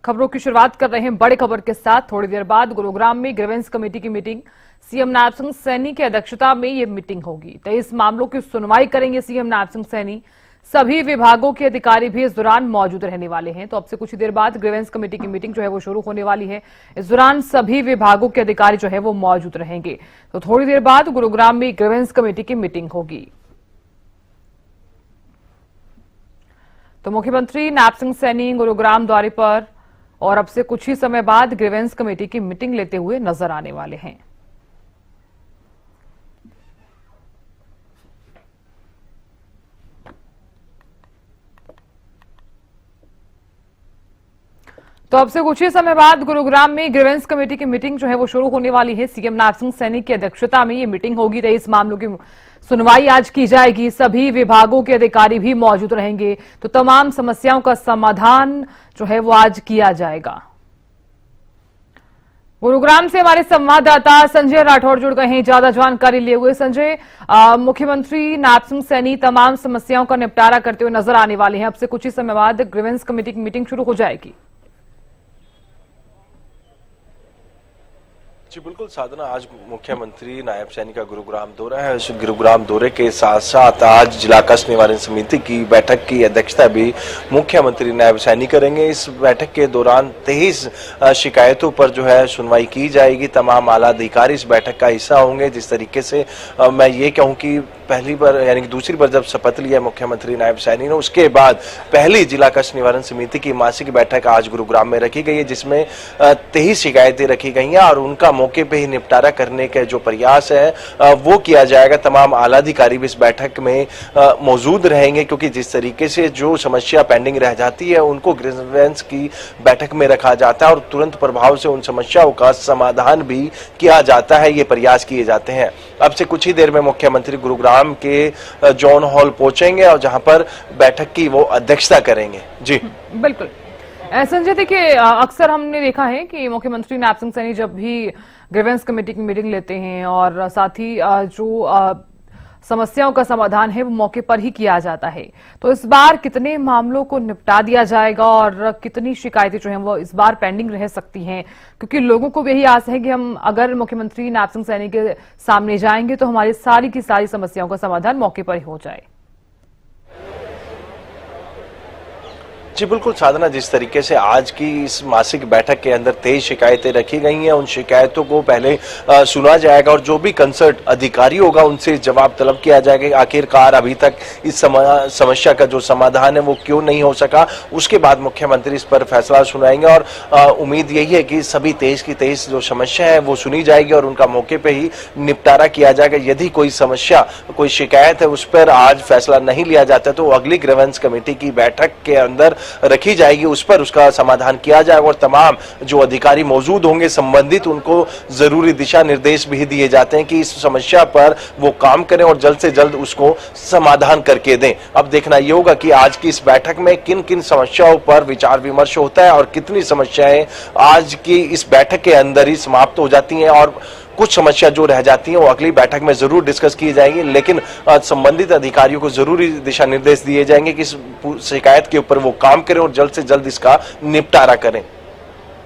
खबरों की शुरुआत कर रहे हैं बड़े खबर के साथ। थोड़ी देर बाद गुरुग्राम में ग्रीवेंस कमेटी की मीटिंग सीएम नायब सिंह सैनी की अध्यक्षता में ये मीटिंग होगी। 23 मामलों की सुनवाई करेंगे सीएम नायब सिंह सैनी। सभी विभागों के अधिकारी भी इस दौरान मौजूद रहने वाले हैं। तो अब से कुछ ही देर बाद ग्रीवेंस कमेटी की मीटिंग जो है वो शुरू होने वाली है। इस दौरान सभी विभागों के अधिकारी जो है वो मौजूद रहेंगे। तो थोड़ी देर बाद गुरुग्राम में ग्रीवेंस कमेटी की मीटिंग होगी। तो मुख्यमंत्री नायब सिंह सैनी गुरुग्राम दौरे पर और अब से कुछ ही समय बाद ग्रीवेंस कमेटी की मीटिंग लेते हुए नजर आने वाले हैं। तो अब से कुछ ही समय बाद गुरुग्राम में ग्रीवेंस कमेटी की मीटिंग जो है वो शुरू होने वाली है। सीएम नायब सिंह सैनी की अध्यक्षता में ये मीटिंग होगी। 23 मामलों की सुनवाई आज की जाएगी। सभी विभागों के अधिकारी भी मौजूद रहेंगे। तो तमाम समस्याओं का समाधान जो है वो आज किया जाएगा। गुरुग्राम से हमारे संवाददाता संजय राठौड़ जुड़ गए हैं ज्यादा जानकारी लिए हुए। संजय, मुख्यमंत्री नायब सिंह सैनी तमाम समस्याओं का निपटारा करते हुए नजर आने वाले हैं। अब से कुछ ही समय बाद ग्रीवेंस कमेटी की मीटिंग शुरू हो जाएगी। जी बिल्कुल साधना, आज मुख्यमंत्री नायब सैनी का गुरुग्राम दौरा है। उस गुरुग्राम दौरे के साथ साथ आज जिला कष्ट निवारण समिति की बैठक की अध्यक्षता भी मुख्यमंत्री नायब सैनी करेंगे। इस बैठक के दौरान 23 शिकायतों पर जो है सुनवाई की जाएगी। तमाम आला अधिकारी इस बैठक का हिस्सा होंगे। जिस तरीके से मैं ये कहूँ कि पहली बार यानी कि दूसरी बार जब शपथ लिया मुख्यमंत्री नायब सैनी ने, उसके बाद पहली जिला कष्ट निवारण समिति की मासिक बैठक आज गुरुग्राम में रखी गई है, जिसमें 23 शिकायतें रखी गई हैं और उनका मौके पे ही निपटारा करने का जो प्रयास है वो किया जाएगा। तमाम आला अधिकारी भी इस बैठक में मौजूद रहेंगे, क्योंकि जिस तरीके से जो समस्या पेंडिंग रह जाती है उनको ग्रीवेंस की बैठक में रखा जाता है और तुरंत प्रभाव से उन समस्याओं का समाधान भी किया जाता है। ये प्रयास किए जाते हैं। अब से कुछ ही देर में मुख्यमंत्री गुरुग्राम के जॉन हॉल पहुंचेंगे और जहां पर बैठक की वो अध्यक्षता करेंगे। जी बिल्कुल संजय, देखिए अक्सर हमने देखा है कि मुख्यमंत्री नायब सिंह सैनी जब भी ग्रीवेंस कमेटी की मीटिंग लेते हैं और साथ ही जो समस्याओं का समाधान है वो मौके पर ही किया जाता है। तो इस बार कितने मामलों को निपटा दिया जाएगा और कितनी शिकायतें जो हैं वो इस बार पेंडिंग रह सकती हैं? क्योंकि लोगों को भी यही आस है कि हम अगर मुख्यमंत्री नायब सिंह सैनी के सामने जाएंगे तो हमारी सारी की सारी समस्याओं का समाधान मौके पर ही हो जाए। जी बिल्कुल साधना, जिस तरीके से आज की इस मासिक बैठक के अंदर 23 शिकायतें रखी गई हैं, उन शिकायतों को पहले सुना जाएगा और जो भी कंसर्न अधिकारी होगा उनसे जवाब तलब किया जाएगा। आखिरकार अभी तक इस समस्या का जो समाधान है वो क्यों नहीं हो सका। उसके बाद मुख्यमंत्री इस पर फैसला सुनाएंगे और उम्मीद यही है कि सभी 23 की 23 जो समस्या है वो सुनी जाएगी और उनका मौके पर ही निपटारा किया जाएगा। यदि कोई समस्या, कोई शिकायत है उस पर आज फैसला नहीं लिया जाता तो अगली ग्रीवेंस कमेटी की बैठक के अंदर रखी जाएगी, उस पर उसका समाधान किया जाएगा और तमाम जो अधिकारी मौजूद होंगे संबंधित उनको जरूरी दिशा निर्देश भी दिए जाते हैं कि इस समस्या पर वो काम करें और जल्द से जल्द उसको समाधान करके दें। अब देखना ये होगा कि आज की इस बैठक में किन किन समस्याओं पर विचार विमर्श होता है और कितनी समस्याएं आज की इस बैठक के अंदर ही समाप्त हो जाती हैं और कुछ समस्या जो रह जाती हैं वो अगली बैठक में जरूर डिस्कस की जाएंगी। लेकिन संबंधित अधिकारियों को जरूरी दिशा निर्देश दिए जाएंगे कि इस शिकायत के ऊपर वो काम करें और जल्द से जल्द इसका निपटारा करें।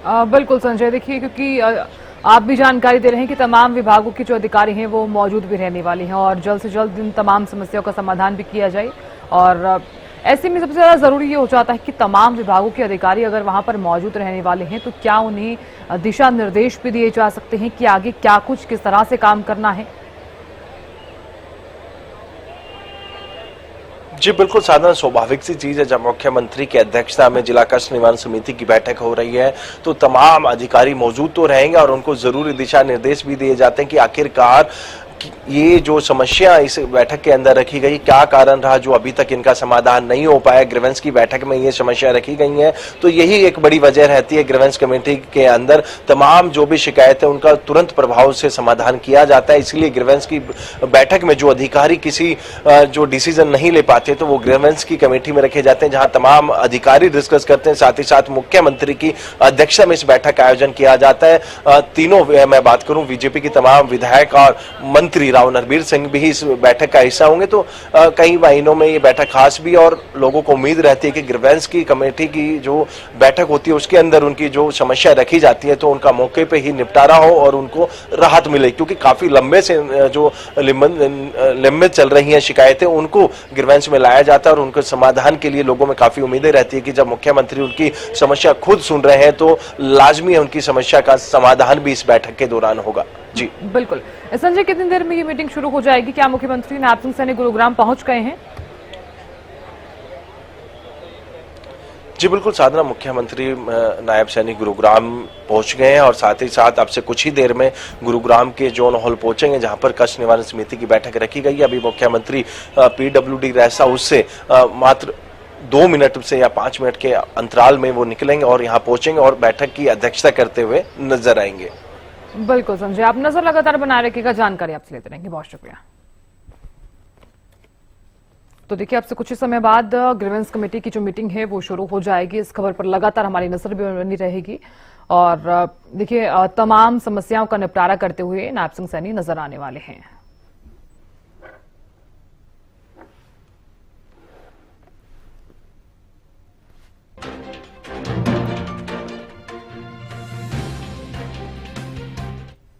बिल्कुल संजय, देखिए क्योंकि आप भी जानकारी दे रहे हैं कि तमाम विभागों के जो अधिकारी हैं वो मौजूद भी रहने वाले हैं और जल्द से जल्द इन तमाम समस्याओं का समाधान भी किया जाए। और ऐसे में सबसे ज्यादा जरूरी ये हो जाता है कि तमाम विभागों के अधिकारी अगर वहां पर मौजूद रहने वाले हैं तो क्या उन्हें दिशा निर्देश भी दिए जा सकते हैं कि आगे क्या कुछ किस तरह से काम करना है? जी बिल्कुल साधना, स्वाभाविक सी चीज है जब मुख्यमंत्री की अध्यक्षता में जिला कष्ट निवारण समिति की बैठक हो रही है तो तमाम अधिकारी मौजूद तो रहेंगे और उनको जरूरी दिशा निर्देश भी दिए जाते हैं कि आखिरकार ये जो समस्या इस बैठक के अंदर रखी गई, क्या कारण रहा जो अभी तक इनका समाधान नहीं हो पाया। ग्रीवेंस की बैठक में ये समस्या रखी गई है तो यही एक बड़ी वजह रहती है। ग्रीवेंस कमेटी के अंदर तमाम जो भी शिकायत है उनका तुरंत प्रभाव से समाधान किया जाता है। इसलिए ग्रीवेंस की बैठक में जो अधिकारी किसी जो डिसीजन नहीं ले पाते तो वो ग्रीवेंस की कमेटी में रखे जाते हैं, जहां तमाम अधिकारी डिस्कस करते हैं। साथ ही साथ मुख्यमंत्री की अध्यक्षता में इस बैठक का आयोजन किया जाता है। तीनों, मैं बात करूं बीजेपी की तमाम विधायक और मंत्री राव नरबीर सिंह भी इस बैठक का हिस्सा होंगे। तो कई महीनों में ये बैठक खास भी, और लोगों को उम्मीद रहती है कि ग्रीवेंस की कमेटी की जो बैठक होती है उसके अंदर उनकी जो समस्या रखी जाती है तो उनका मौके पे ही निपटारा हो और उनको राहत मिले, क्योंकि काफी लंबे से जो लंबित चल रही हैं शिकायतें उनको ग्रीवेंस में लाया जाता है और उनके समाधान के लिए लोगों में काफी उम्मीदें रहती है कि जब मुख्यमंत्री उनकी समस्या खुद सुन रहे हैं तो लाजमी है उनकी समस्या का समाधान भी इस बैठक के दौरान होगा। जी बिल्कुल। संजय, कितनी देर में ये मीटिंग शुरू हो जाएगी? क्या मुख्यमंत्री नायब सिंह सैनी गुरुग्राम पहुंच गए हैं? जी बिल्कुल साधना, मुख्यमंत्री नायब सैनी गुरुग्राम पहुंच गए हैं और साथ ही साथ अब से कुछ ही देर में गुरुग्राम के जोन हॉल पहुंचेंगे जहां पर कष्ट निवारण समिति की बैठक रखी गई है। अभी मुख्यमंत्री पीडब्ल्यूडी रेस्ट हाउस से मात्र 2 मिनट से या 5 मिनट के अंतराल में वो निकलेंगे और यहाँ पहुंचेंगे और बैठक की अध्यक्षता करते हुए नजर आएंगे। बिल्कुल संजय, आप नजर लगातार बनाए रखिएगा, जानकारी आपसे लेते रहेंगे। बहुत शुक्रिया। तो देखिए, अब से कुछ ही समय बाद ग्रीवेंस कमेटी की जो मीटिंग है वो शुरू हो जाएगी। इस खबर पर लगातार हमारी नजर भी बनी रहेगी और देखिए तमाम समस्याओं का निपटारा करते हुए नायब सिंह सैनी नजर आने वाले हैं।